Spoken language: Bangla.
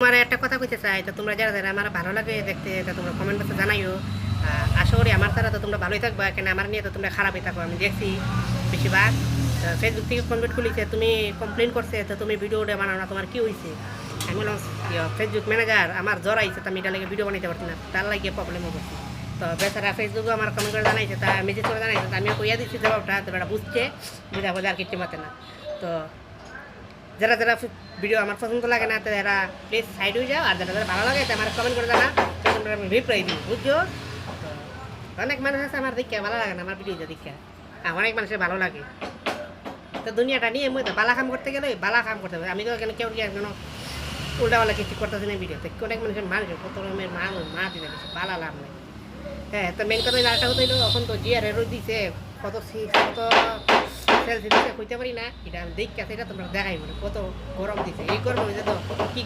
তোমার একটা কথা কইতে চাই, তো তোমরা যারা যারা আমার ভালো লাগে দেখতে, তো তোমরা কমেন্ট বক্সে জানাইও। আশা করি আমার দ্বারা তো তোমরা ভালোই থাকবা, কেন আমার নিয়ে তো তোমরা খারাপই থাকো। আমি দেখছি বেশিরভাগ ফেসবুক থেকে কমেন্ট খুলিছে, তুমি কমপ্লেন করছে, তো তুমি ভিডিওটা বানাও না, তোমার কি হয়েছে? আমি বললাম ফেসবুক ম্যানেজার আমার জ্বর আইছে, তো আমি এটা লাগে ভিডিও বানাইতে পারছি না, তার লাগিয়ে প্রবলেম হচ্ছে। তো বেচারা ফেসবুকে আমার কমেন্ট করে জানাইছে, তা মেসেজ করে জানাইছে, তো আমিও কইয়া দিচ্ছি জবাবটা, তো এটা বুঝছে, বুঝা বোঝা আর কিছু মাতে না। তো যারা যারা ভিডিও আমার পছন্দ লাগে না, তো এরা প্লিজ সাইড হয়ে যাও, আর যারা যারা ভালো লাগে তো আমার কমেন্ট করে জানা, তোমরা আমি রিপ্লাই দিই, বুঝছো? তো অনেক মানুষ আছে আমার দেখে ভালো লাগে না আমার ভিডিও দেখে, অনেক মানুষের ভালো লাগে। তো দুনিয়াটা নিয়ে মই তো বালা কাম করতে গেলে বালা কাম করতে হবে। আমি তো এখানে কেউ কি একজন উল্টাওয়ালা কিছু করতেছি না ভিডিওতে, অনেক মানুষের মানুষ কত রকমের মানুষ মা দিতে গেছে, বালা লাভ নেই। হ্যাঁ, তো মেন কথা আরেকটা কথা হইলো, এখন তো জিয়ার এরও দিছে, কত কত সেলসি দিছে কইতে পারি না, এটা আমি দেখতে এটা তোমরা দেখাই কত গরম দিছে। এই গরম হয়েছে তো কি